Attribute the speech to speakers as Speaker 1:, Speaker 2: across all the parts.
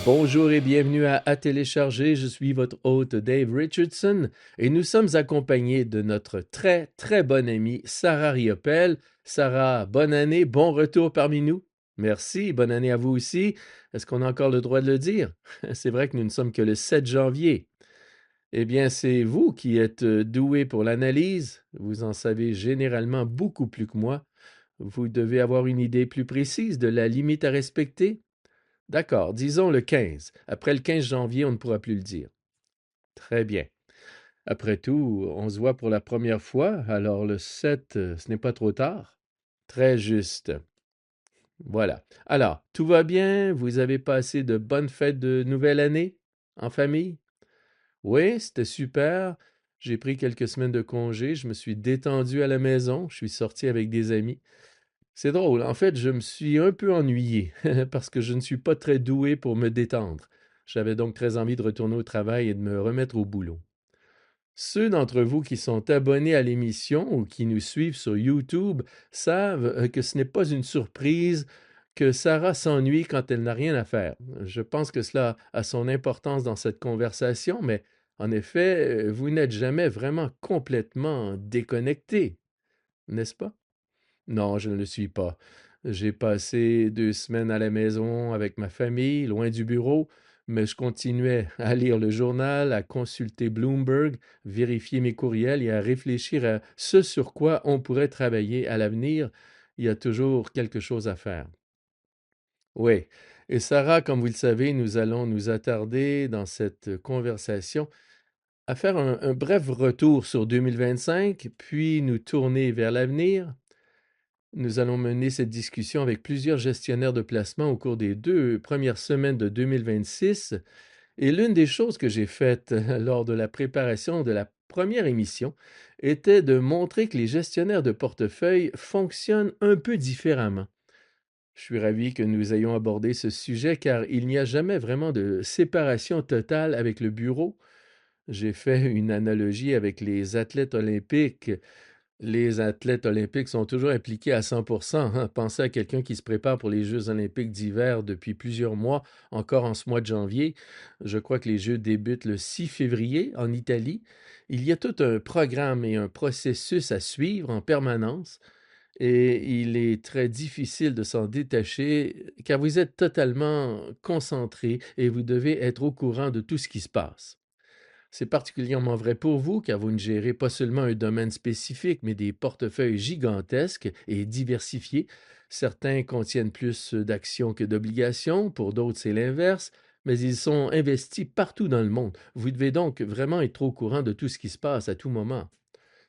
Speaker 1: Bonjour et bienvenue à télécharger. Je suis votre hôte Dave Richardson et nous sommes accompagnés de notre très bonne amie Sarah Riopel. Sarah, bonne année, bon retour parmi nous. Merci, bonne année à vous aussi. Est-ce qu'on a encore le droit de le dire? C'est vrai que nous ne sommes que le 7 janvier. Eh bien, c'est vous qui êtes doué pour l'analyse. Vous en savez généralement beaucoup plus que moi. Vous devez avoir une idée plus précise de la limite à respecter. D'accord, disons le 15. Après le 15 janvier, on ne pourra plus le dire. Très bien. Après tout, on se voit pour la première fois, alors le 7, ce n'est pas trop tard. Très juste. Voilà. Alors, tout va bien? Vous avez passé de bonnes fêtes de nouvelle année en famille? Oui, c'était super. J'ai pris quelques semaines de congé, je me suis détendu à la maison, je suis sorti avec des amis. C'est drôle, en fait, je me suis un peu ennuyé parce que je ne suis pas très doué pour me détendre. J'avais donc très envie de retourner au travail et de me remettre au boulot. Ceux d'entre vous qui sont abonnés à l'émission ou qui nous suivent sur YouTube savent que ce n'est pas une surprise que Sarah s'ennuie quand elle n'a rien à faire. Je pense que cela a son importance dans cette conversation, mais en effet, vous n'êtes jamais vraiment complètement déconnecté, n'est-ce pas? Non, je ne le suis pas. J'ai passé 2 semaines à la maison avec ma famille, loin du bureau, mais je continuais à lire le journal, à consulter Bloomberg, vérifier mes courriels et à réfléchir à ce sur quoi on pourrait travailler à l'avenir. Il y a toujours quelque chose à faire. Oui. Et Sarah, comme vous le savez, nous allons nous attarder dans cette conversation à faire un bref retour sur 2025, puis nous tourner vers l'avenir. Nous allons mener cette discussion avec plusieurs gestionnaires de placement au cours des 2 premières semaines de 2026. Et l'une des choses que j'ai faites lors de la préparation de la première émission était de montrer que les gestionnaires de portefeuille fonctionnent un peu différemment. Je suis ravi que nous ayons abordé ce sujet car il n'y a jamais vraiment de séparation totale avec le bureau. J'ai fait une analogie avec les athlètes olympiques. Les athlètes olympiques sont toujours impliqués à 100%, hein. Pensez à quelqu'un qui se prépare pour les Jeux olympiques d'hiver depuis plusieurs mois, encore en ce mois de janvier. Je crois que les Jeux débutent le 6 février en Italie. Il y a tout un programme et un processus à suivre en permanence et il est très difficile de s'en détacher car vous êtes totalement concentré et vous devez être au courant de tout ce qui se passe. C'est particulièrement vrai pour vous car vous ne gérez pas seulement un domaine spécifique, mais des portefeuilles gigantesques et diversifiés. Certains contiennent plus d'actions que d'obligations, pour d'autres c'est l'inverse, mais ils sont investis partout dans le monde. Vous devez donc vraiment être au courant de tout ce qui se passe à tout moment.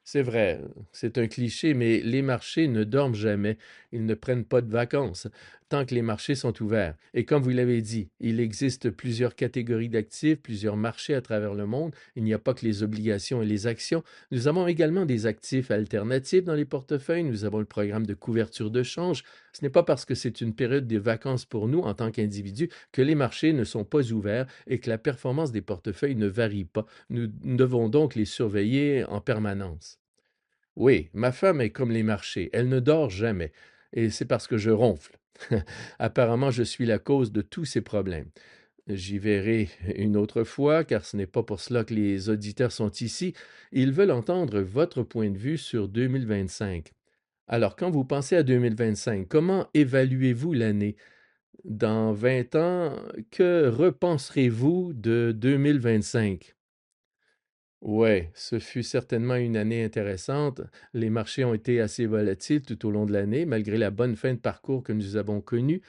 Speaker 1: C'est vrai, c'est un cliché, mais les marchés ne dorment jamais. Ils ne prennent pas de vacances tant que les marchés sont ouverts. Et comme vous l'avez dit, il existe plusieurs catégories d'actifs, plusieurs marchés à travers le monde. Il n'y a pas que les obligations et les actions. Nous avons également des actifs alternatifs dans les portefeuilles. Nous avons le programme de couverture de change. Ce n'est pas parce que c'est une période de vacances pour nous en tant qu'individus que les marchés ne sont pas ouverts et que la performance des portefeuilles ne varie pas. Nous devons donc les surveiller en permanence. Oui, ma femme est comme les marchés, elle ne dort jamais, et c'est parce que je ronfle. Apparemment, je suis la cause de tous ces problèmes. J'y verrai une autre fois, car ce n'est pas pour cela que les auditeurs sont ici. Ils veulent entendre votre point de vue sur 2025. Alors, quand vous pensez à 2025, comment évaluez-vous l'année? Dans 20 ans, que repenserez-vous de 2025? Ouais, ce fut certainement une année intéressante. Les marchés ont été assez volatiles tout au long de l'année, malgré la bonne fin de parcours que nous avons connue.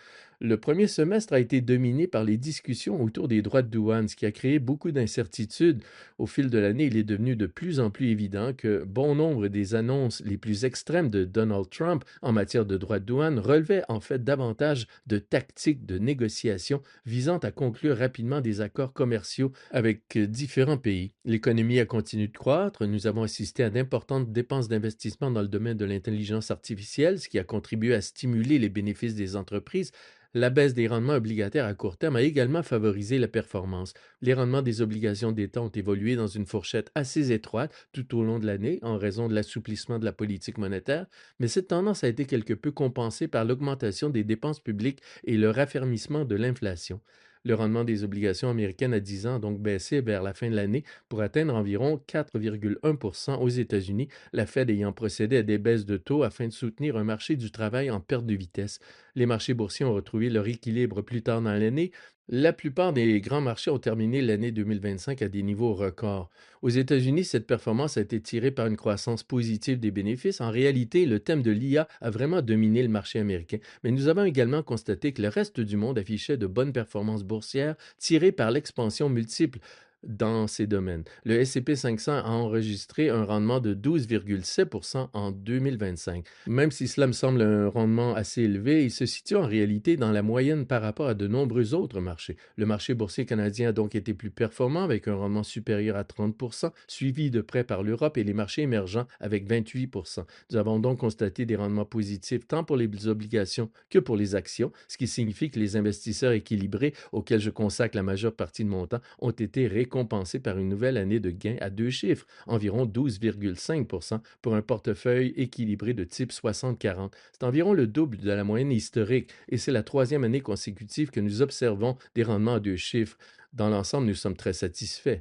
Speaker 1: Le premier semestre a été dominé par les discussions autour des droits de douane, ce qui a créé beaucoup d'incertitudes. Au fil de l'année, il est devenu de plus en plus évident que bon nombre des annonces les plus extrêmes de Donald Trump en matière de droits de douane relevaient en fait davantage de tactiques de négociation visant à conclure rapidement des accords commerciaux avec différents pays. L'économie a continué de croître. Nous avons assisté à d'importantes dépenses d'investissement dans le domaine de l'intelligence artificielle, ce qui a contribué à stimuler les bénéfices des entreprises. La baisse des rendements obligataires à court terme a également favorisé la performance. Les rendements des obligations d'État ont évolué dans une fourchette assez étroite tout au long de l'année en raison de l'assouplissement de la politique monétaire, mais cette tendance a été quelque peu compensée par l'augmentation des dépenses publiques et le raffermissement de l'inflation. Le rendement des obligations américaines à 10 ans a donc baissé vers la fin de l'année pour atteindre environ 4,1 aux États-Unis, la Fed ayant procédé à des baisses de taux afin de soutenir un marché du travail en perte de vitesse. Les marchés boursiers ont retrouvé leur équilibre plus tard dans l'année. La plupart des grands marchés ont terminé l'année 2025 à des niveaux records. Aux États-Unis, cette performance a été tirée par une croissance positive des bénéfices. En réalité, le thème de l'IA a vraiment dominé le marché américain. Mais nous avons également constaté que le reste du monde affichait de bonnes performances boursières tirées par l'expansion multiple dans ces domaines. Le S&P 500 a enregistré un rendement de 12,7% en 2025. Même si cela me semble un rendement assez élevé, il se situe en réalité dans la moyenne par rapport à de nombreux autres marchés. Le marché boursier canadien a donc été plus performant avec un rendement supérieur à 30%, suivi de près par l'Europe et les marchés émergents avec 28%. Nous avons donc constaté des rendements positifs tant pour les obligations que pour les actions, ce qui signifie que les investisseurs équilibrés auxquels je consacre la majeure partie de mon temps ont été récompensés par une nouvelle année de gains à deux chiffres, environ 12,5% pour un portefeuille équilibré de type 60-40. C'est environ le double de la moyenne historique et c'est la troisième année consécutive que nous observons des rendements à deux chiffres. Dans l'ensemble, nous sommes très satisfaits.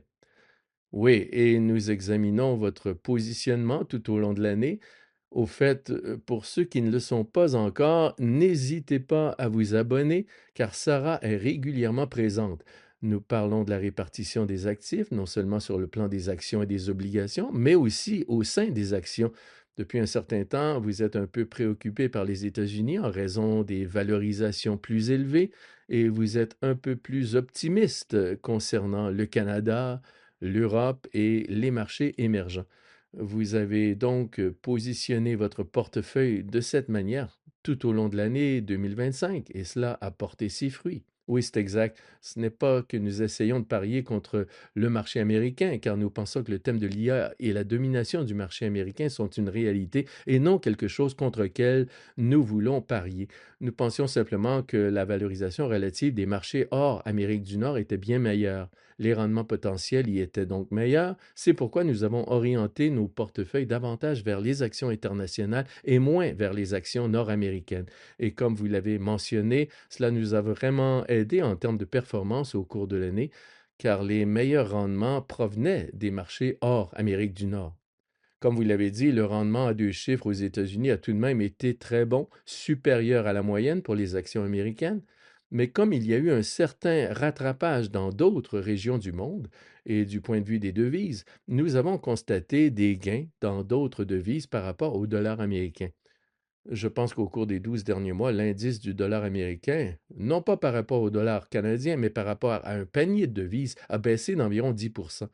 Speaker 1: Oui, et nous examinons votre positionnement tout au long de l'année. Au fait, pour ceux qui ne le sont pas encore, n'hésitez pas à vous abonner car Sarah est régulièrement présente. Nous parlons de la répartition des actifs, non seulement sur le plan des actions et des obligations, mais aussi au sein des actions. Depuis un certain temps, vous êtes un peu préoccupé par les États-Unis en raison des valorisations plus élevées et vous êtes un peu plus optimiste concernant le Canada, l'Europe et les marchés émergents. Vous avez donc positionné votre portefeuille de cette manière tout au long de l'année 2025 et cela a porté ses fruits. Oui, c'est exact. Ce n'est pas que nous essayons de parier contre le marché américain, car nous pensons que le thème de l'IA et la domination du marché américain sont une réalité et non quelque chose contre lequel nous voulons parier. Nous pensions simplement que la valorisation relative des marchés hors Amérique du Nord était bien meilleure. Les rendements potentiels y étaient donc meilleurs. C'est pourquoi nous avons orienté nos portefeuilles davantage vers les actions internationales et moins vers les actions nord-américaines. Et comme vous l'avez mentionné, cela nous a vraiment aidé en termes de performance au cours de l'année, car les meilleurs rendements provenaient des marchés hors Amérique du Nord. Comme vous l'avez dit, le rendement à deux chiffres aux États-Unis a tout de même été très bon, supérieur à la moyenne pour les actions américaines. Mais comme il y a eu un certain rattrapage dans d'autres régions du monde, et du point de vue des devises, nous avons constaté des gains dans d'autres devises par rapport au dollar américain. Je pense qu'au cours des 12 derniers mois, l'indice du dollar américain, non pas par rapport au dollar canadien, mais par rapport à un panier de devises, a baissé d'environ 10%.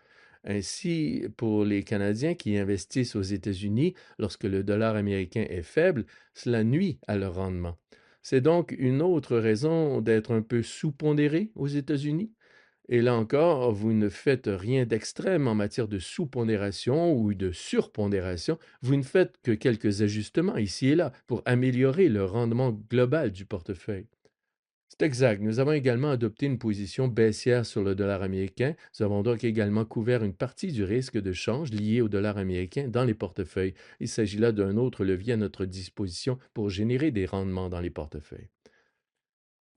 Speaker 1: Ainsi, pour les Canadiens qui investissent aux États-Unis, lorsque le dollar américain est faible, cela nuit à leur rendement. C'est donc une autre raison d'être un peu sous-pondéré aux États-Unis. Et là encore, vous ne faites rien d'extrême en matière de sous-pondération ou de surpondération. Vous ne faites que quelques ajustements ici et là pour améliorer le rendement global du portefeuille. C'est exact. Nous avons également adopté une position baissière sur le dollar américain. Nous avons donc également couvert une partie du risque de change lié au dollar américain dans les portefeuilles. Il s'agit là d'un autre levier à notre disposition pour générer des rendements dans les portefeuilles.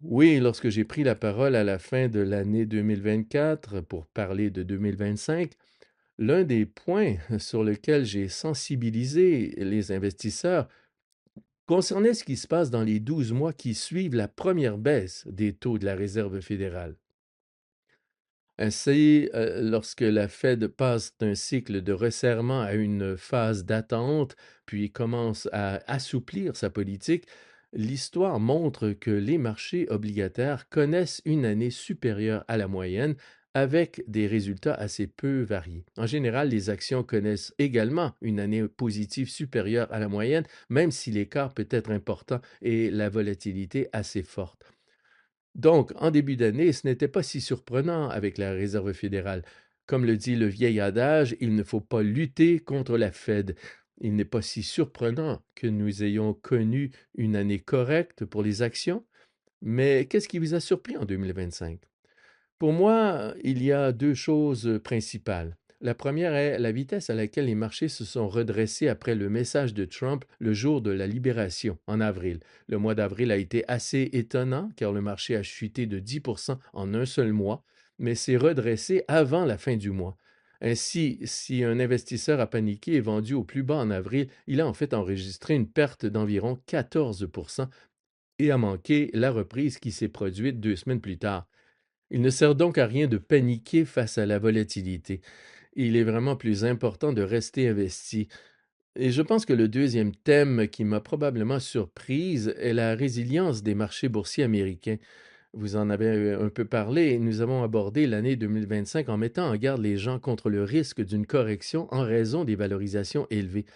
Speaker 1: Oui, lorsque j'ai pris la parole à la fin de l'année 2024 pour parler de 2025, l'un des points sur lequel j'ai sensibilisé les investisseurs concernait ce qui se passe dans les 12 mois qui suivent la première baisse des taux de la Réserve fédérale. Ainsi, lorsque la Fed passe d'un cycle de resserrement à une phase d'attente, puis commence à assouplir sa politique, l'histoire montre que les marchés obligataires connaissent une année supérieure à la moyenne avec des résultats assez peu variés. En général, les actions connaissent également une année positive supérieure à la moyenne, même si l'écart peut être important et la volatilité assez forte. Donc, en début d'année, ce n'était pas si surprenant avec la Réserve fédérale. Comme le dit le vieil adage, il ne faut pas lutter contre la Fed. Il n'est pas si surprenant que nous ayons connu une année correcte pour les actions, mais qu'est-ce qui vous a surpris en 2025? Pour moi, il y a deux choses principales. La première est la vitesse à laquelle les marchés se sont redressés après le message de Trump le jour de la libération, en avril. Le mois d'avril a été assez étonnant car le marché a chuté de 10% en un seul mois, mais s'est redressé avant la fin du mois. Ainsi, si un investisseur a paniqué et vendu au plus bas en avril, il a en fait enregistré une perte d'environ 14% et a manqué la reprise qui s'est produite 2 semaines plus tard. Il ne sert donc à rien de paniquer face à la volatilité. Il est vraiment plus important de rester investi. Et je pense que le deuxième thème qui m'a probablement surprise est la résilience des marchés boursiers américains. Vous en avez un peu parlé et nous avons abordé l'année 2025 en mettant en garde les gens contre le risque d'une correction en raison des valorisations élevées.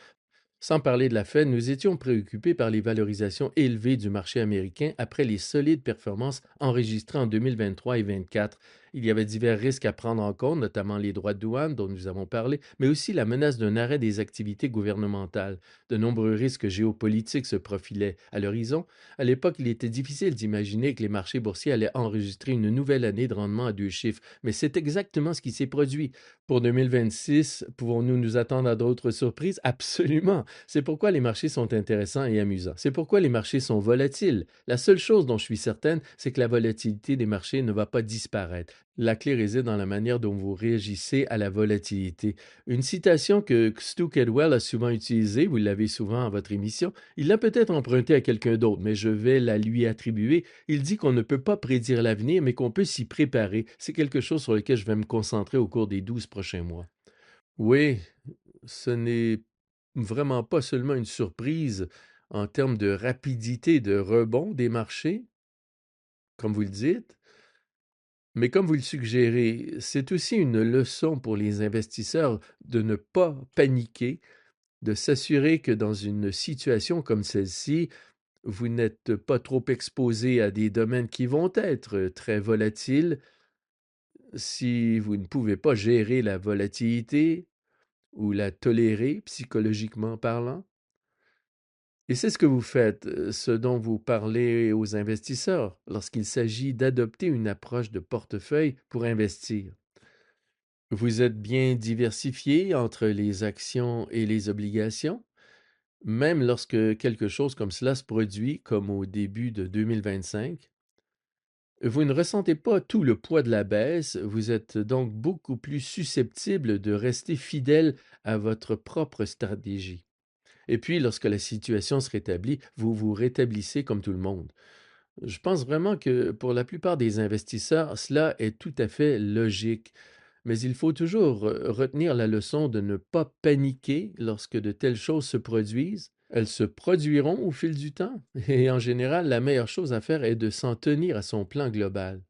Speaker 1: Sans parler de la Fed, nous étions préoccupés par les valorisations élevées du marché américain après les solides performances enregistrées en 2023 et 2024. Il y avait divers risques à prendre en compte, notamment les droits de douane dont nous avons parlé, mais aussi la menace d'un arrêt des activités gouvernementales. De nombreux risques géopolitiques se profilaient à l'horizon. À l'époque, il était difficile d'imaginer que les marchés boursiers allaient enregistrer une nouvelle année de rendement à 2 chiffres, mais c'est exactement ce qui s'est produit. Pour 2026, pouvons-nous nous attendre à d'autres surprises? Absolument. C'est pourquoi les marchés sont intéressants et amusants. C'est pourquoi les marchés sont volatiles. La seule chose dont je suis certaine, c'est que la volatilité des marchés ne va pas disparaître. La clé réside dans la manière dont vous réagissez à la volatilité. Une citation que Stu Kedwell a souvent utilisée, vous l'avez souvent à votre émission, il l'a peut-être empruntée à quelqu'un d'autre, mais je vais la lui attribuer. Il dit qu'on ne peut pas prédire l'avenir, mais qu'on peut s'y préparer. C'est quelque chose sur lequel je vais me concentrer au cours des 12 prochains mois. Oui, ce n'est vraiment pas seulement une surprise en termes de rapidité de rebond des marchés, comme vous le dites, mais comme vous le suggérez, c'est aussi une leçon pour les investisseurs de ne pas paniquer, de s'assurer que dans une situation comme celle-ci, vous n'êtes pas trop exposé à des domaines qui vont être très volatiles. Si vous ne pouvez pas gérer la volatilité ou la tolérer psychologiquement parlant, et c'est ce que vous faites, ce dont vous parlez aux investisseurs lorsqu'il s'agit d'adopter une approche de portefeuille pour investir. Vous êtes bien diversifié entre les actions et les obligations, même lorsque quelque chose comme cela se produit, comme au début de 2025. Vous ne ressentez pas tout le poids de la baisse, vous êtes donc beaucoup plus susceptible de rester fidèle à votre propre stratégie. Et puis, lorsque la situation se rétablit, vous vous rétablissez comme tout le monde. Je pense vraiment que pour la plupart des investisseurs, cela est tout à fait logique. Mais il faut toujours retenir la leçon de ne pas paniquer lorsque de telles choses se produisent. Elles se produiront au fil du temps. Et en général, la meilleure chose à faire est de s'en tenir à son plan global.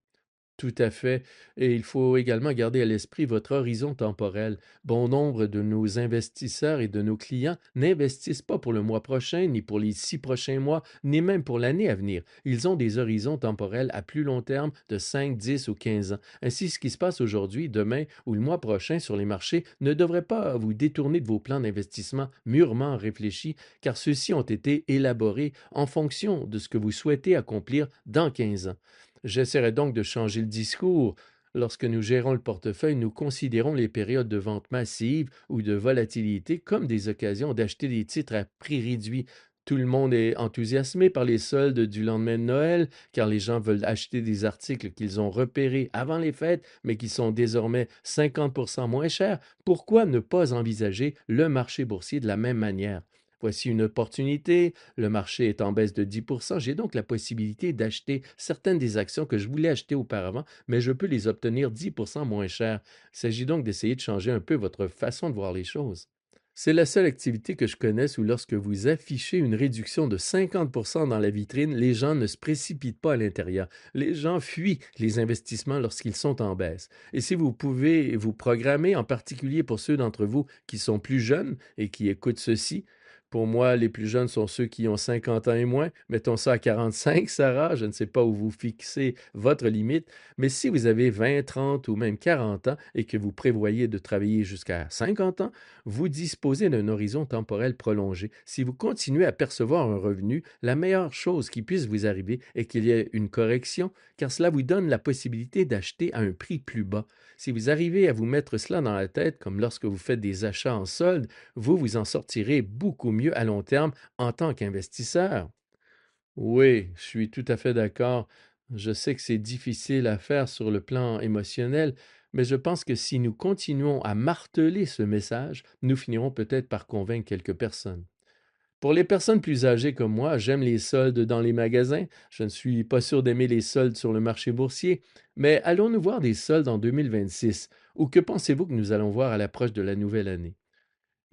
Speaker 1: Tout à fait. Et il faut également garder à l'esprit votre horizon temporel. Bon nombre de nos investisseurs et de nos clients n'investissent pas pour le mois prochain, ni pour les 6 prochains mois, ni même pour l'année à venir. Ils ont des horizons temporels à plus long terme de 5, 10 ou 15 ans. Ainsi, ce qui se passe aujourd'hui, demain ou le mois prochain sur les marchés ne devrait pas vous détourner de vos plans d'investissement mûrement réfléchis, car ceux-ci ont été élaborés en fonction de ce que vous souhaitez accomplir dans 15 ans. J'essaierai donc de changer le discours. Lorsque nous gérons le portefeuille, nous considérons les périodes de vente massive ou de volatilité comme des occasions d'acheter des titres à prix réduit. Tout le monde est enthousiasmé par les soldes du lendemain de Noël, car les gens veulent acheter des articles qu'ils ont repérés avant les fêtes, mais qui sont désormais 50% moins chers. Pourquoi ne pas envisager le marché boursier de la même manière? Voici une opportunité, le marché est en baisse de 10%, j'ai donc la possibilité d'acheter certaines des actions que je voulais acheter auparavant, mais je peux les obtenir 10% moins cher. Il s'agit donc d'essayer de changer un peu votre façon de voir les choses. C'est la seule activité que je connaisse où lorsque vous affichez une réduction de 50% dans la vitrine, les gens ne se précipitent pas à l'intérieur. Les gens fuient les investissements lorsqu'ils sont en baisse. Et si vous pouvez vous programmer, en particulier pour ceux d'entre vous qui sont plus jeunes et qui écoutent ceci, Pour moi, les plus jeunes sont ceux qui ont 50 ans et moins. Mettons ça à 45, Sarah. Je ne sais pas où vous fixez votre limite, mais si vous avez 20, 30 ou même 40 ans et que vous prévoyez de travailler jusqu'à 50 ans, vous disposez d'un horizon temporel prolongé. Si vous continuez à percevoir un revenu, la meilleure chose qui puisse vous arriver est qu'il y ait une correction, car cela vous donne la possibilité d'acheter à un prix plus bas. Si vous arrivez à vous mettre cela dans la tête, comme lorsque vous faites des achats en solde, vous vous en sortirez beaucoup mieux à long terme en tant qu'investisseur. Oui, je suis tout à fait d'accord. Je sais que c'est difficile à faire sur le plan émotionnel, mais je pense que si nous continuons à marteler ce message, nous finirons peut-être par convaincre quelques personnes. Pour les personnes plus âgées comme moi, j'aime les soldes dans les magasins. Je ne suis pas sûr d'aimer les soldes sur le marché boursier, mais allons-nous voir des soldes en 2026? Ou que pensez-vous que nous allons voir à l'approche de la nouvelle année?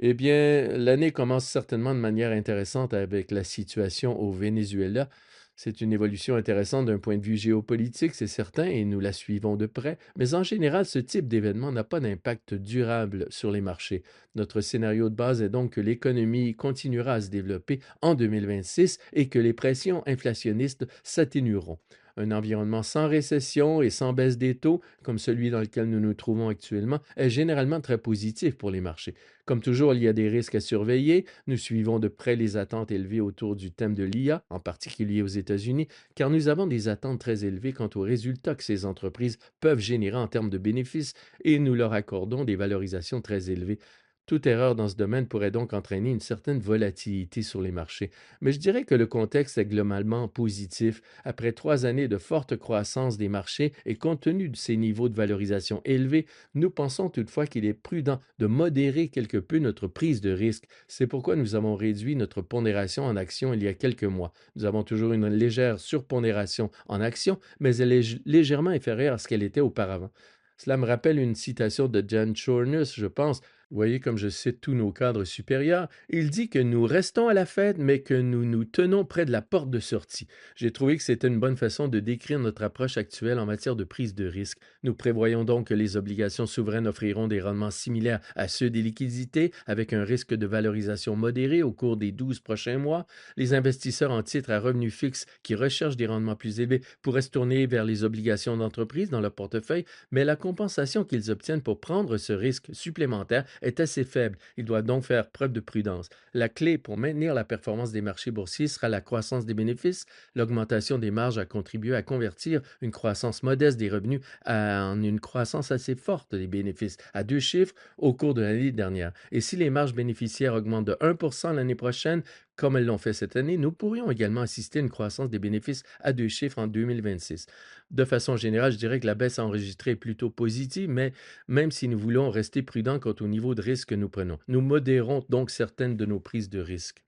Speaker 1: Eh bien, l'année commence certainement de manière intéressante avec la situation au Venezuela. C'est une évolution intéressante d'un point de vue géopolitique, c'est certain, et nous la suivons de près, mais en général, ce type d'événement n'a pas d'impact durable sur les marchés. Notre scénario de base est donc que l'économie continuera à se développer en 2026 et que les pressions inflationnistes s'atténueront. Un environnement sans récession et sans baisse des taux, comme celui dans lequel nous nous trouvons actuellement, est généralement très positif pour les marchés. Comme toujours, il y a des risques à surveiller. Nous suivons de près les attentes élevées autour du thème de l'IA, en particulier aux États-Unis, car nous avons des attentes très élevées quant aux résultats que ces entreprises peuvent générer en termes de bénéfices et nous leur accordons des valorisations très élevées. Toute erreur dans ce domaine pourrait donc entraîner une certaine volatilité sur les marchés. Mais je dirais que le contexte est globalement positif. Après 3 années de forte croissance des marchés et compte tenu de ces niveaux de valorisation élevés, nous pensons toutefois qu'il est prudent de modérer quelque peu notre prise de risque. C'est pourquoi nous avons réduit notre pondération en actions il y a quelques mois. Nous avons toujours une légère surpondération en actions, mais elle est légèrement inférieure à ce qu'elle était auparavant. Cela me rappelle une citation de Jan Chornus, je pense. Vous voyez comme je cite tous nos cadres supérieurs. Il dit que nous restons à la fête, mais que nous nous tenons près de la porte de sortie. J'ai trouvé que c'était une bonne façon de décrire notre approche actuelle en matière de prise de risque. Nous prévoyons donc que les obligations souveraines offriront des rendements similaires à ceux des liquidités, avec un risque de valorisation modéré au cours des 12 prochains mois. Les investisseurs en titres à revenus fixes qui recherchent des rendements plus élevés pourraient se tourner vers les obligations d'entreprise dans leur portefeuille, mais la compensation qu'ils obtiennent pour prendre ce risque supplémentaire est assez faible. Ils doivent donc faire preuve de prudence. La clé pour maintenir la performance des marchés boursiers sera la croissance des bénéfices. L'augmentation des marges a contribué à convertir une croissance modeste des revenus en une croissance assez forte des bénéfices, à 2 chiffres au cours de l'année dernière. Et si les marges bénéficiaires augmentent de 1% l'année prochaine, comme elles l'ont fait cette année, nous pourrions également assister à une croissance des bénéfices à 2 chiffres en 2026. De façon générale, je dirais que la baisse enregistrée est plutôt positive, mais même si nous voulons rester prudents quant au niveau de risque que nous prenons, nous modérons donc certaines de nos prises de risque.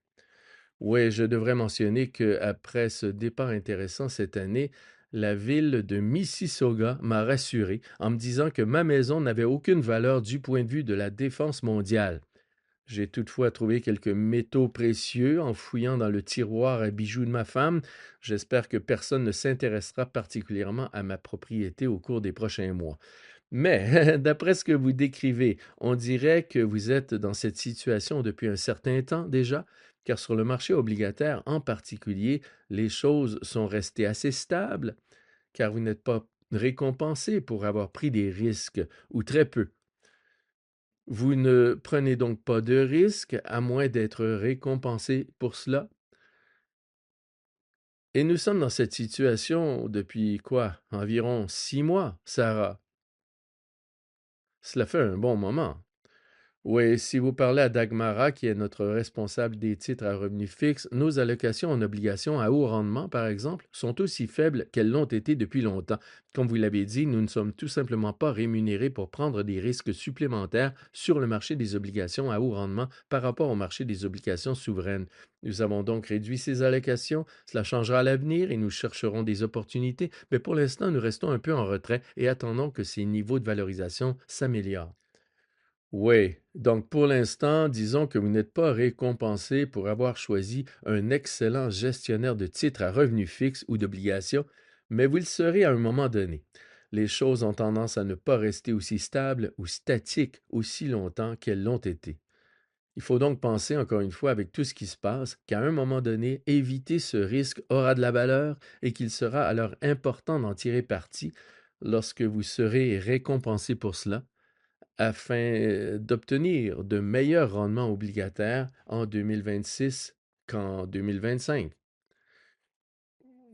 Speaker 1: Oui, je devrais mentionner qu'après ce départ intéressant cette année, la ville de Mississauga m'a rassuré en me disant que ma maison n'avait aucune valeur du point de vue de la défense mondiale. J'ai toutefois trouvé quelques métaux précieux en fouillant dans le tiroir à bijoux de ma femme. J'espère que personne ne s'intéressera particulièrement à ma propriété au cours des prochains mois. Mais, d'après ce que vous décrivez, on dirait que vous êtes dans cette situation depuis un certain temps déjà, car sur le marché obligataire en particulier, les choses sont restées assez stables, car vous n'êtes pas récompensé pour avoir pris des risques, ou très peu. Vous ne prenez donc pas de risques, à moins d'être récompensé pour cela. Et nous sommes dans cette situation depuis quoi? Environ 6 mois, Sarah. Cela fait un bon moment. Oui, si vous parlez à Dagmara, qui est notre responsable des titres à revenus fixes, nos allocations en obligations à haut rendement, par exemple, sont aussi faibles qu'elles l'ont été depuis longtemps. Comme vous l'avez dit, nous ne sommes tout simplement pas rémunérés pour prendre des risques supplémentaires sur le marché des obligations à haut rendement par rapport au marché des obligations souveraines. Nous avons donc réduit ces allocations, cela changera à l'avenir et nous chercherons des opportunités, mais pour l'instant, nous restons un peu en retrait et attendons que ces niveaux de valorisation s'améliorent. Oui, donc pour l'instant, disons que vous n'êtes pas récompensé pour avoir choisi un excellent gestionnaire de titres à revenus fixes ou d'obligations, mais vous le serez à un moment donné. Les choses ont tendance à ne pas rester aussi stables ou statiques aussi longtemps qu'elles l'ont été. Il faut donc penser, encore une fois, avec tout ce qui se passe, qu'à un moment donné, éviter ce risque aura de la valeur et qu'il sera alors important d'en tirer parti lorsque vous serez récompensé pour cela, afin d'obtenir de meilleurs rendements obligataires en 2026 qu'en 2025.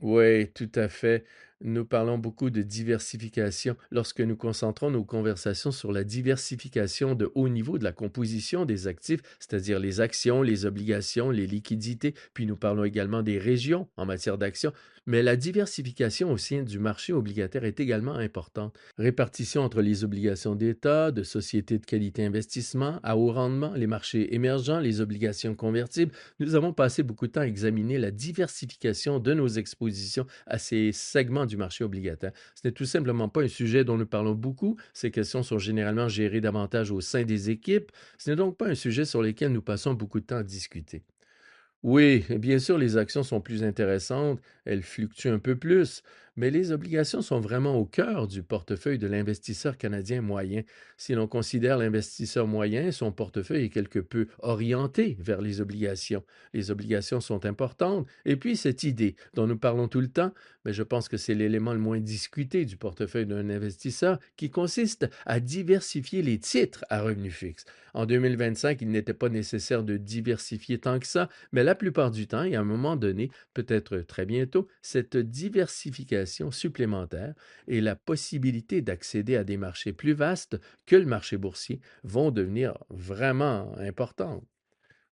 Speaker 1: Oui, tout à fait. Nous parlons beaucoup de diversification lorsque nous concentrons nos conversations sur la diversification de haut niveau de la composition des actifs, c'est-à-dire les actions, les obligations, les liquidités, puis nous parlons également des régions en matière d'actions, mais la diversification au sein du marché obligataire est également importante. Répartition entre les obligations d'État, de sociétés de qualité investissement, à haut rendement, les marchés émergents, les obligations convertibles. Nous avons passé beaucoup de temps à examiner la diversification de nos expositions à ces segments du marché obligataire. Ce n'est tout simplement pas un sujet dont nous parlons beaucoup. Ces questions sont généralement gérées davantage au sein des équipes. Ce n'est donc pas un sujet sur lequel nous passons beaucoup de temps à discuter. Oui, bien sûr, les actions sont plus intéressantes, elles fluctuent un peu plus, mais les obligations sont vraiment au cœur du portefeuille de l'investisseur canadien moyen. Si l'on considère l'investisseur moyen, son portefeuille est quelque peu orienté vers les obligations. Les obligations sont importantes, et puis cette idée dont nous parlons tout le temps, mais je pense que c'est l'élément le moins discuté du portefeuille d'un investisseur, qui consiste à diversifier les titres à revenus fixes. En 2025, il n'était pas nécessaire de diversifier tant que ça, mais la plupart du temps, et à un moment donné, peut-être très bientôt, cette diversification supplémentaire et la possibilité d'accéder à des marchés plus vastes que le marché boursier vont devenir vraiment importantes.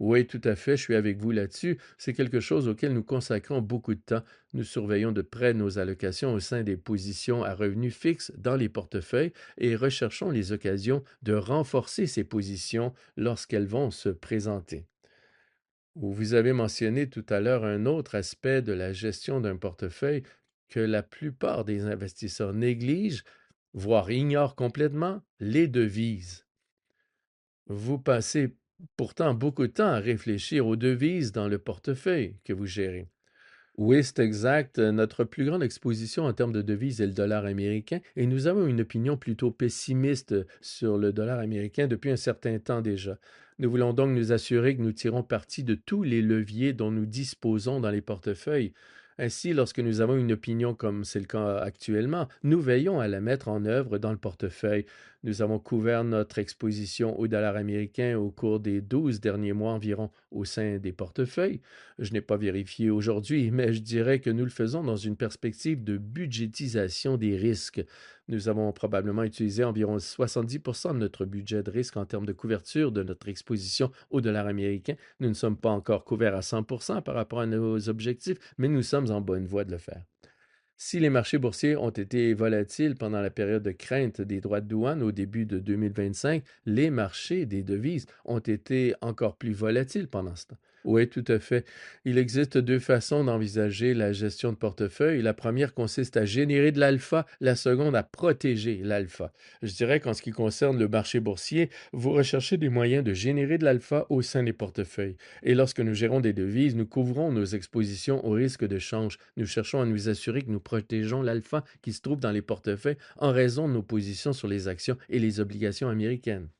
Speaker 1: Oui, tout à fait, je suis avec vous là-dessus. C'est quelque chose auquel nous consacrons beaucoup de temps. Nous surveillons de près nos allocations au sein des positions à revenus fixes dans les portefeuilles et recherchons les occasions de renforcer ces positions lorsqu'elles vont se présenter. Vous avez mentionné tout à l'heure un autre aspect de la gestion d'un portefeuille que la plupart des investisseurs négligent, voire ignorent complètement, les devises. Vous passez pourtant beaucoup de temps à réfléchir aux devises dans le portefeuille que vous gérez. Oui, c'est exact. Notre plus grande exposition en termes de devises est le dollar américain et nous avons une opinion plutôt pessimiste sur le dollar américain depuis un certain temps déjà. Nous voulons donc nous assurer que nous tirons parti de tous les leviers dont nous disposons dans les portefeuilles. Ainsi, lorsque nous avons une opinion comme c'est le cas actuellement, nous veillons à la mettre en œuvre dans le portefeuille. Nous avons couvert notre exposition au dollar américain au cours des 12 derniers mois environ au sein des portefeuilles. Je n'ai pas vérifié aujourd'hui, mais je dirais que nous le faisons dans une perspective de budgétisation des risques. Nous avons probablement utilisé environ 70% de notre budget de risque en termes de couverture de notre exposition au dollar américain. Nous ne sommes pas encore couverts à 100% par rapport à nos objectifs, mais nous sommes en bonne voie de le faire. Si les marchés boursiers ont été volatiles pendant la période de crainte des droits de douane au début de 2025, les marchés des devises ont été encore plus volatiles pendant ce temps. Oui, tout à fait. Il existe deux façons d'envisager la gestion de portefeuille. La première consiste à générer de l'alpha, la seconde à protéger l'alpha. Je dirais qu'en ce qui concerne le marché boursier, vous recherchez des moyens de générer de l'alpha au sein des portefeuilles. Et lorsque nous gérons des devises, nous couvrons nos expositions au risque de change. Nous cherchons à nous assurer que nous protégeons l'alpha qui se trouve dans les portefeuilles en raison de nos positions sur les actions et les obligations américaines.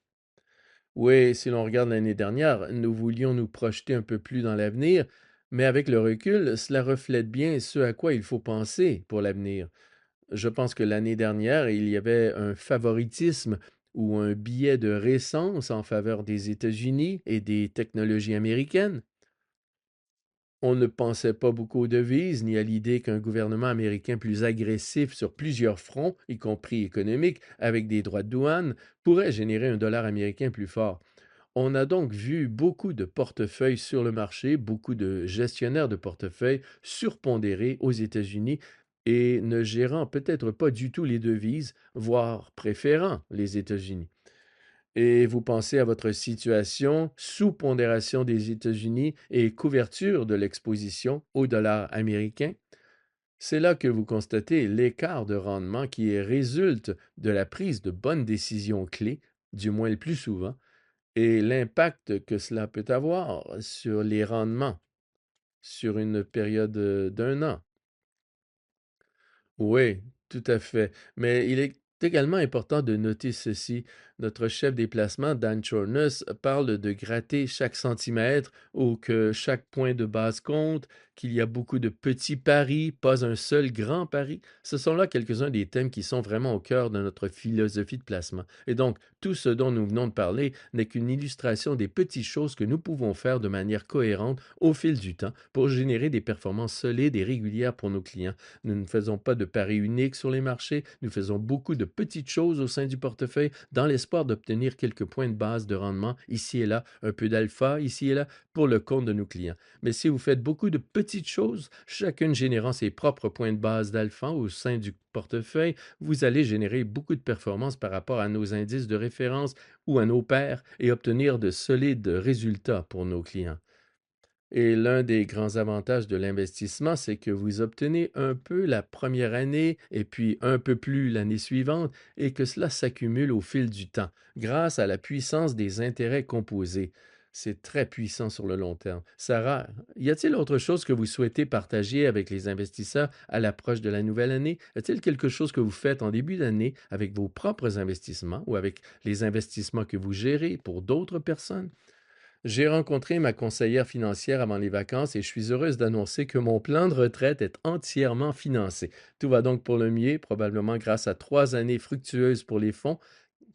Speaker 1: Oui, si l'on regarde l'année dernière, nous voulions nous projeter un peu plus dans l'avenir, mais avec le recul, cela reflète bien ce à quoi il faut penser pour l'avenir. Je pense que l'année dernière, il y avait un favoritisme ou un biais de récence en faveur des États-Unis et des technologies américaines. On ne pensait pas beaucoup aux devises ni à l'idée qu'un gouvernement américain plus agressif sur plusieurs fronts, y compris économiques, avec des droits de douane, pourrait générer un dollar américain plus fort. On a donc vu beaucoup de portefeuilles sur le marché, beaucoup de gestionnaires de portefeuilles surpondérés aux États-Unis et ne gérant peut-être pas du tout les devises, voire préférant les États-Unis. Et vous pensez à votre situation, sous-pondération des États-Unis et couverture de l'exposition au dollar américain. C'est là que vous constatez l'écart de rendement qui résulte de la prise de bonnes décisions clés, du moins le plus souvent, et l'impact que cela peut avoir sur les rendements sur une période d'un an. Oui, tout à fait. Mais il est C'est également important de noter ceci. Notre chef des placements, Dan Chornus, parle de gratter chaque centimètre ou que chaque point de base compte, qu'il y a beaucoup de petits paris, pas un seul grand pari. Ce sont là quelques-uns des thèmes qui sont vraiment au cœur de notre philosophie de placement. Et donc, tout ce dont nous venons de parler n'est qu'une illustration des petites choses que nous pouvons faire de manière cohérente au fil du temps pour générer des performances solides et régulières pour nos clients. Nous ne faisons pas de paris uniques sur les marchés, nous faisons beaucoup de petites choses au sein du portefeuille dans l'espoir d'obtenir quelques points de base de rendement ici et là, un peu d'alpha ici et là pour le compte de nos clients. Mais si vous faites beaucoup de petites choses, chacune générant ses propres points de base d'alpha au sein du portefeuille, vous allez générer beaucoup de performances par rapport à nos indices de référence ou à nos pairs et obtenir de solides résultats pour nos clients. Et l'un des grands avantages de l'investissement, c'est que vous obtenez un peu la première année et puis un peu plus l'année suivante et que cela s'accumule au fil du temps grâce à la puissance des intérêts composés. C'est très puissant sur le long terme. Sarah, y a-t-il autre chose que vous souhaitez partager avec les investisseurs à l'approche de la nouvelle année? Y a-t-il quelque chose que vous faites en début d'année avec vos propres investissements ou avec les investissements que vous gérez pour d'autres personnes? J'ai rencontré ma conseillère financière avant les vacances et je suis heureuse d'annoncer que mon plan de retraite est entièrement financé. Tout va donc pour le mieux, probablement grâce à 3 années fructueuses pour les fonds,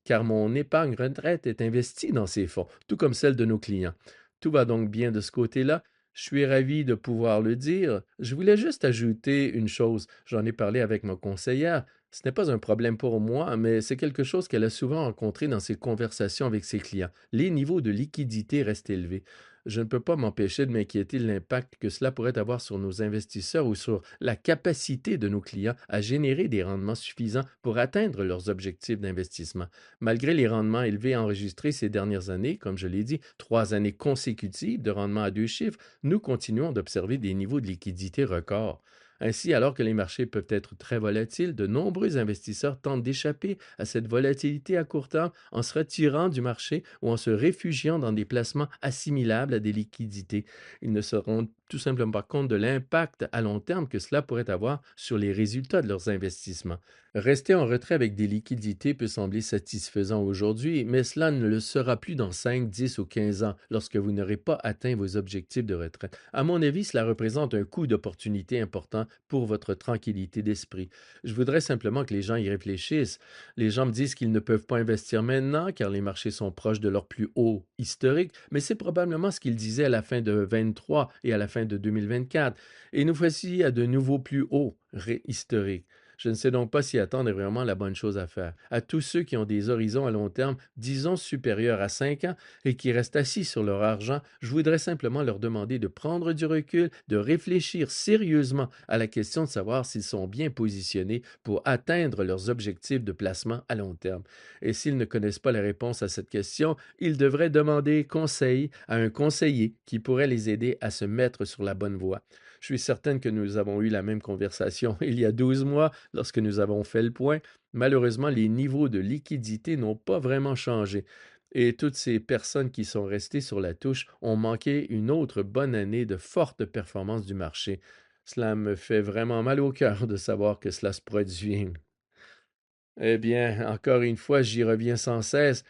Speaker 1: car mon épargne retraite est investie dans ces fonds, tout comme celle de nos clients. Tout va donc bien de ce côté-là. Je suis ravi de pouvoir le dire. Je voulais juste ajouter une chose. J'en ai parlé avec ma conseillère. Ce n'est pas un problème pour moi, mais c'est quelque chose qu'elle a souvent rencontré dans ses conversations avec ses clients. Les niveaux de liquidité restent élevés. Je ne peux pas m'empêcher de m'inquiéter de l'impact que cela pourrait avoir sur nos investisseurs ou sur la capacité de nos clients à générer des rendements suffisants pour atteindre leurs objectifs d'investissement. Malgré les rendements élevés enregistrés ces dernières années, comme je l'ai dit, 3 années consécutives de rendement à 2 chiffres, nous continuons d'observer des niveaux de liquidité records. Ainsi, alors que les marchés peuvent être très volatiles, de nombreux investisseurs tentent d'échapper à cette volatilité à court terme en se retirant du marché ou en se réfugiant dans des placements assimilables à des liquidités. Ils ne se rendent tout simplement pas compte de l'impact à long terme que cela pourrait avoir sur les résultats de leurs investissements. Rester en retrait avec des liquidités peut sembler satisfaisant aujourd'hui, mais cela ne le sera plus dans 5, 10 ou 15 ans lorsque vous n'aurez pas atteint vos objectifs de retraite. À mon avis, cela représente un coût d'opportunité important pour votre tranquillité d'esprit. Je voudrais simplement que les gens y réfléchissent. Les gens me disent qu'ils ne peuvent pas investir maintenant car les marchés sont proches de leur plus haut historique, mais c'est probablement ce qu'ils disaient à la fin de 2023 et à la fin de 2024. Et nous voici à de nouveaux plus hauts historiques. Je ne sais donc pas si attendre est vraiment la bonne chose à faire. À tous ceux qui ont des horizons à long terme, disons supérieurs à 5 ans, et qui restent assis sur leur argent, je voudrais simplement leur demander de prendre du recul, de réfléchir sérieusement à la question de savoir s'ils sont bien positionnés pour atteindre leurs objectifs de placement à long terme. Et s'ils ne connaissent pas la réponse à cette question, ils devraient demander conseil à un conseiller qui pourrait les aider à se mettre sur la bonne voie. Je suis certaine que nous avons eu la même conversation il y a 12 mois lorsque nous avons fait le point. Malheureusement, les niveaux de liquidité n'ont pas vraiment changé. Et toutes ces personnes qui sont restées sur la touche ont manqué une autre bonne année de forte performance du marché. Cela me fait vraiment mal au cœur de savoir que cela se produit. Eh bien, encore une fois, j'y reviens sans cesse.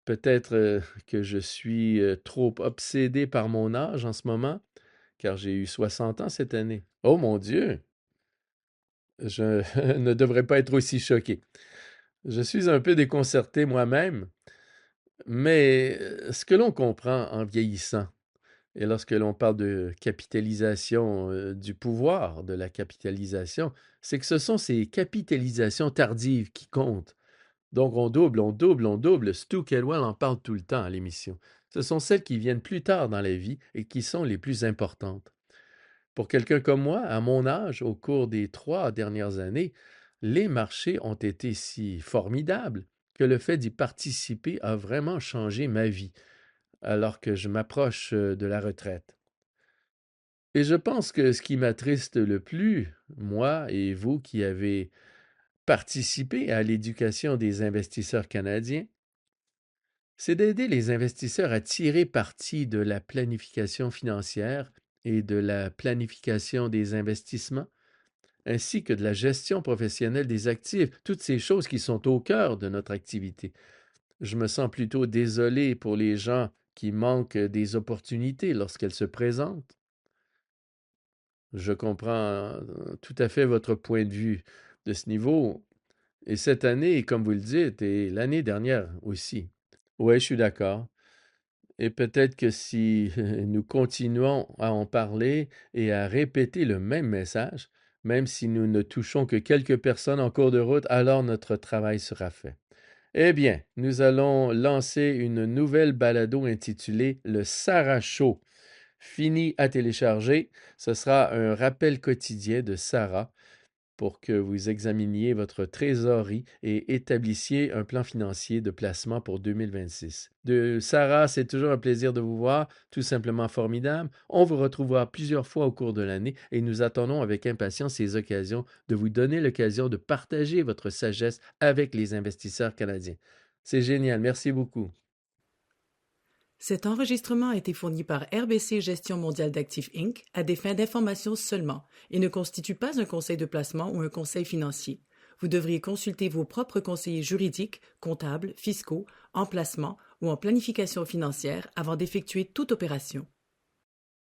Speaker 1: Peut-être que je suis trop obsédé par mon âge en ce moment, car j'ai eu 60 ans cette année. Oh mon Dieu, je ne devrais pas être aussi choqué. Je suis un peu déconcerté moi-même, mais ce que l'on comprend en vieillissant, et lorsque l'on parle de capitalisation du pouvoir, de la capitalisation, c'est que ce sont ces capitalisations tardives qui comptent. Donc on double, on double, on double. Stu Kelwell en parle tout le temps à l'émission. Ce sont celles qui viennent plus tard dans la vie et qui sont les plus importantes. Pour quelqu'un comme moi, à mon âge, au cours des 3 dernières années, les marchés ont été si formidables que le fait d'y participer a vraiment changé ma vie, alors que je m'approche de la retraite. Et je pense que ce qui m'attriste le plus, moi et vous qui avez participé à l'éducation des investisseurs canadiens, c'est d'aider les investisseurs à tirer parti de la planification financière et de la planification des investissements, ainsi que de la gestion professionnelle des actifs, toutes ces choses qui sont au cœur de notre activité. Je me sens plutôt désolé pour les gens qui manquent des opportunités lorsqu'elles se présentent. Je comprends tout à fait votre point de vue de ce niveau. Et cette année, comme vous le dites, et l'année dernière aussi. Oui, je suis d'accord. Et peut-être que si nous continuons à en parler et à répéter le même message, même si nous ne touchons que quelques personnes en cours de route, alors notre travail sera fait. Eh bien, nous allons lancer une nouvelle balado intitulée Le Sarah Show. Fini à télécharger. Ce sera un rappel quotidien de Sarah pour que vous examiniez votre trésorerie et établissiez un plan financier de placement pour 2026. Sarah, c'est toujours un plaisir de vous voir, tout simplement formidable. On vous retrouvera plusieurs fois au cours de l'année et nous attendons avec impatience ces occasions de vous donner l'occasion de partager votre sagesse avec les investisseurs canadiens. C'est génial, merci beaucoup.
Speaker 2: Cet enregistrement a été fourni par RBC Gestion mondiale d'actifs Inc. à des fins d'information seulement et ne constitue pas un conseil de placement ou un conseil financier. Vous devriez consulter vos propres conseillers juridiques, comptables, fiscaux, en placement ou en planification financière avant d'effectuer toute opération.